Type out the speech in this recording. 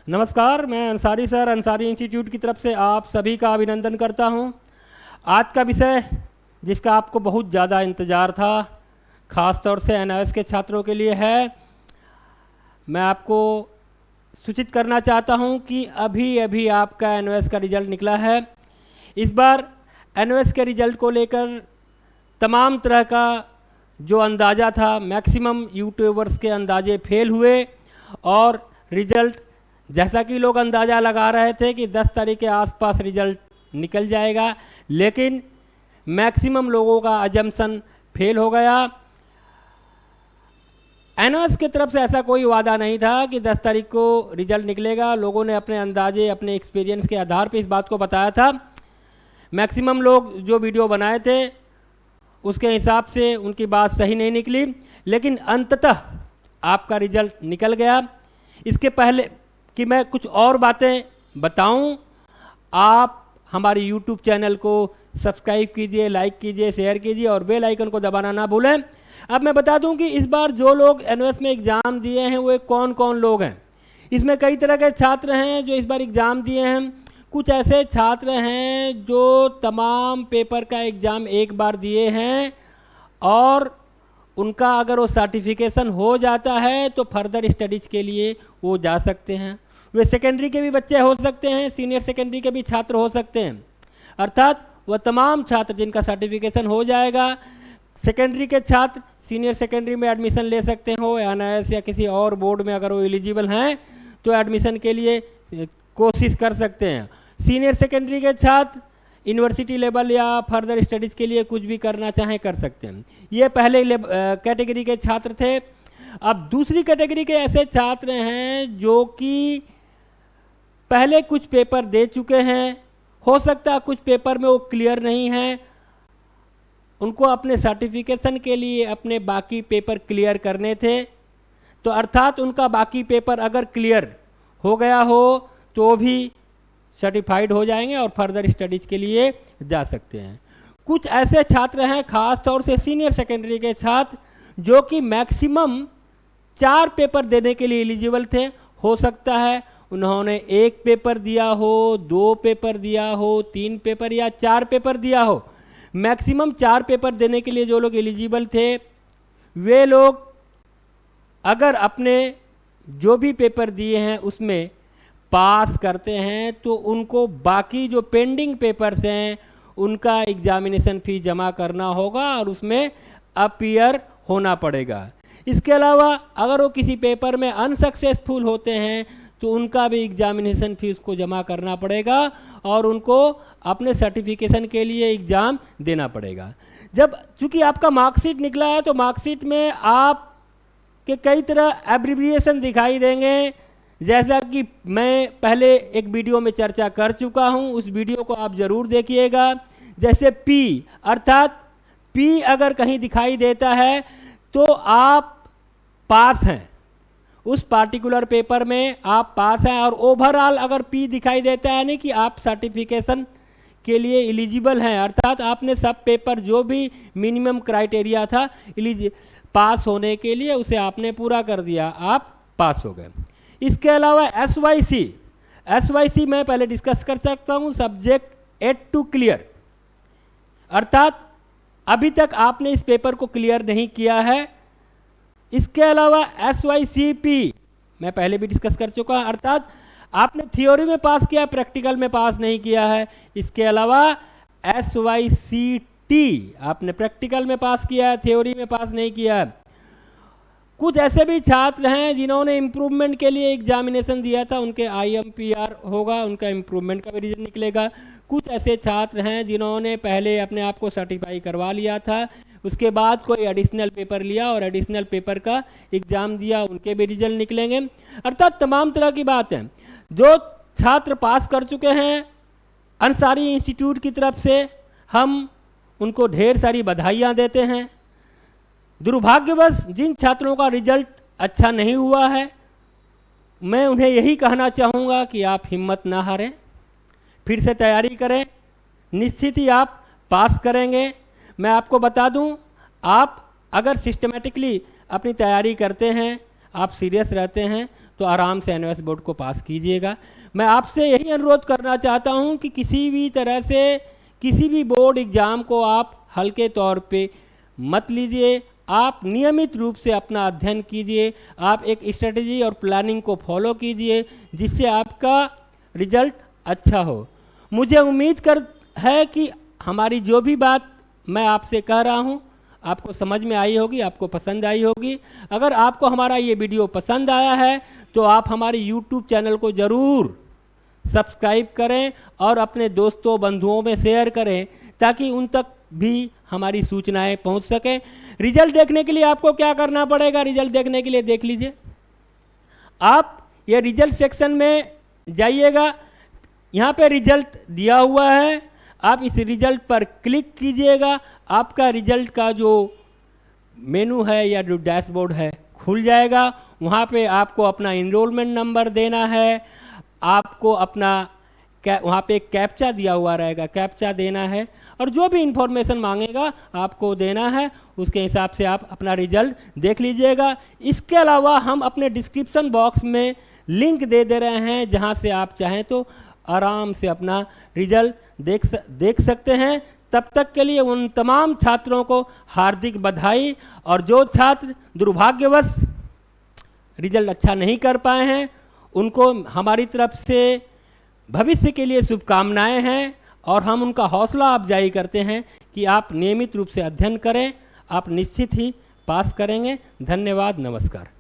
नमस्कार, मैं Ansari sir Ansari institute की तरफ से आप सभी का अभिनंदन करता हूं। आज का विषय जिसका आपको बहुत ज़्यादा इंतज़ार था, ख़ास तौर से एनआईएस के छात्रों के लिए है। मैं आपको सूचित करना चाहता हूं कि अभी अभी आपका एनआईएस का रिज़ल्ट निकला है। इस बार एनआईएस के रिज़ल्ट को लेकर तमाम तरह का जो अंदाज़ा था, मैक्सिमम यूट्यूबर्स के अंदाजे फेल हुए और रिज़ल्ट जैसा कि लोग अंदाज़ा लगा रहे थे कि 10 तारीख के आसपास रिज़ल्ट निकल जाएगा, लेकिन मैक्सिमम लोगों का अजम्पशन फेल हो गया। एनआईएस की तरफ से ऐसा कोई वादा नहीं था कि 10 तारीख को रिज़ल्ट निकलेगा। लोगों ने अपने अंदाजे, अपने एक्सपीरियंस के आधार पर इस बात को बताया था। मैक्सिमम लोग जो वीडियो बनाए थे उसके हिसाब से उनकी बात सही नहीं निकली, लेकिन अंततः आपका रिज़ल्ट निकल गया। इसके पहले कि मैं कुछ और बातें बताऊं, आप हमारे YouTube चैनल को सब्सक्राइब कीजिए, लाइक कीजिए, शेयर कीजिए और बेल आइकन को दबाना ना भूलें। अब मैं बता दूं कि इस बार जो लोग एनआईएस में एग्ज़ाम दिए हैं वो कौन कौन लोग हैं। इसमें कई तरह के छात्र हैं जो इस बार एग्ज़ाम दिए हैं। कुछ ऐसे छात्र हैं जो तमाम पेपर का एग्ज़ाम एक बार दिए हैं और उनका अगर वो सर्टिफिकेशन हो जाता है तो फर्दर स्टडीज़ के लिए वो जा सकते हैं। वे सेकेंडरी के भी बच्चे हो सकते हैं, सीनियर सेकेंडरी के भी छात्र हो सकते हैं। अर्थात वह तमाम छात्र जिनका सर्टिफिकेशन हो जाएगा, सेकेंडरी के छात्र सीनियर सेकेंडरी में एडमिशन ले सकते हो, एनआईएस या किसी और बोर्ड में अगर वो एलिजिबल हैं तो एडमिशन के लिए कोशिश कर सकते हैं। सीनियर सेकेंडरी के छात्र यूनिवर्सिटी लेवल या फर्दर स्टडीज़ के लिए कुछ भी करना चाहें कर सकते हैं। ये पहले कैटेगरी के छात्र थे। अब दूसरी कैटेगरी के ऐसे छात्र हैं जो कि पहले कुछ पेपर दे चुके हैं, हो सकता है कुछ पेपर में वो क्लियर नहीं हैं, उनको अपने सर्टिफिकेशन के लिए अपने बाकी पेपर क्लियर करने थे। तो अर्थात उनका बाकी पेपर अगर क्लियर हो गया हो तो भी सर्टिफाइड हो जाएंगे और फर्दर स्टडीज़ के लिए जा सकते हैं। कुछ ऐसे छात्र हैं, खास तौर से सीनियर सेकेंडरी के छात्र, जो कि मैक्सिमम 4 पेपर देने के लिए एलिजिबल थे। हो सकता है उन्होंने 1 पेपर दिया हो, 2 पेपर दिया हो, 3 पेपर या 4 पेपर दिया हो। मैक्सिमम 4 पेपर देने के लिए जो लोग एलिजिबल थे, वे लोग अगर अपने जो भी पेपर दिए हैं उसमें पास करते हैं तो उनको बाकी जो पेंडिंग पेपर्स हैं उनका एग्जामिनेशन फ़ी जमा करना होगा और उसमें अपीयर होना पड़ेगा। इसके अलावा अगर वो किसी पेपर में अनसक्सेसफुल होते हैं तो उनका भी एग्जामिनेशन फ़ी उसको जमा करना पड़ेगा और उनको अपने सर्टिफिकेशन के लिए एग्ज़ाम देना पड़ेगा। जब चूँकि आपका मार्कशीट निकला है तो मार्कशीट में आप के कई तरह एब्रिविएशन दिखाई देंगे, जैसा कि मैं पहले एक वीडियो में चर्चा कर चुका हूं। उस वीडियो को आप ज़रूर देखिएगा। जैसे पी, अर्थात पी अगर कहीं दिखाई देता है तो आप पास हैं, उस पार्टिकुलर पेपर में आप पास हैं। और ओवरऑल अगर पी दिखाई देता है यानी कि आप सर्टिफिकेशन के लिए एलिजिबल हैं, अर्थात आपने सब पेपर जो भी मिनिमम क्राइटेरिया था पास होने के लिए उसे आपने पूरा कर दिया, आप पास हो गए। इसके अलावा एसवाईसी मैं पहले डिस्कस कर सकता हूँ, सब्जेक्ट एट टू क्लियर, अर्थात अभी तक आपने इस पेपर को क्लियर नहीं किया है। इसके अलावा एसवाईसीपी मैं पहले भी डिस्कस कर चुका हूँ, अर्थात आपने थ्योरी में पास किया, प्रैक्टिकल में पास नहीं किया है। इसके अलावा एसवाईसीटी आपने प्रैक्टिकल में पास किया है, थ्योरी में पास नहीं किया है। कुछ ऐसे भी छात्र हैं जिन्होंने इम्प्रूवमेंट के लिए एग्जामिनेशन दिया था, उनके आईएमपीआर होगा, उनका इम्प्रूवमेंट का भी रिजल्ट निकलेगा। कुछ ऐसे छात्र हैं जिन्होंने पहले अपने आप को सर्टिफाई करवा लिया था, उसके बाद कोई एडिशनल पेपर लिया और एडिशनल पेपर का एग्ज़ाम दिया, उनके भी रिजल्ट निकलेंगे। अर्थात तमाम तरह की बात है। जो छात्र पास कर चुके हैं, अंसारी इंस्टीट्यूट की तरफ से हम उनको ढेर सारी बधाइयाँ देते हैं। दुर्भाग्यवश जिन छात्रों का रिजल्ट अच्छा नहीं हुआ है, मैं उन्हें यही कहना चाहूँगा कि आप हिम्मत ना हारें, फिर से तैयारी करें, निश्चित ही आप पास करेंगे। मैं आपको बता दूं, आप अगर सिस्टमेटिकली अपनी तैयारी करते हैं, आप सीरियस रहते हैं तो आराम से एनओएस बोर्ड को पास कीजिएगा। मैं आपसे यही अनुरोध करना चाहता हूं कि किसी भी तरह से किसी भी बोर्ड एग्ज़ाम को आप हल्के तौर पे मत लीजिए। आप नियमित रूप से अपना अध्ययन कीजिए, आप एक स्ट्रेटजी और प्लानिंग को फॉलो कीजिए जिससे आपका रिजल्ट अच्छा हो। मुझे उम्मीद है कि हमारी जो भी बात मैं आपसे कह रहा हूं आपको समझ में आई होगी, आपको पसंद आई होगी। अगर आपको हमारा ये वीडियो पसंद आया है तो आप हमारे YouTube चैनल को ज़रूर सब्सक्राइब करें और अपने दोस्तों बंधुओं में शेयर करें ताकि उन तक भी हमारी सूचनाएं पहुंच सकें। रिजल्ट देखने के लिए आपको क्या करना पड़ेगा? रिजल्ट देखने के लिए देख लीजिए, आप ये रिजल्ट सेक्शन में जाइएगा, यहाँ पे रिजल्ट दिया हुआ है, आप इस रिजल्ट पर क्लिक कीजिएगा। आपका रिजल्ट का जो मेनू है या जो डैशबोर्ड है खुल जाएगा। वहाँ पे आपको अपना इनरोलमेंट नंबर देना है, आपको अपना वहाँ पे एक कैप्चा दिया हुआ रहेगा, कैप्चा देना है और जो भी इंफॉर्मेशन मांगेगा आपको देना है। उसके हिसाब से आप अपना रिजल्ट देख लीजिएगा। इसके अलावा हम अपने डिस्क्रिप्शन बॉक्स में लिंक दे रहे हैं जहाँ से आप चाहें तो आराम से अपना रिजल्ट देख सकते हैं। तब तक के लिए उन तमाम छात्रों को हार्दिक बधाई, और जो छात्र दुर्भाग्यवश रिजल्ट अच्छा नहीं कर पाए हैं उनको हमारी तरफ से भविष्य के लिए शुभकामनाएं हैं और हम उनका हौसला अफजाई करते हैं कि आप नियमित रूप से अध्ययन करें, आप निश्चित ही पास करेंगे। धन्यवाद, नमस्कार।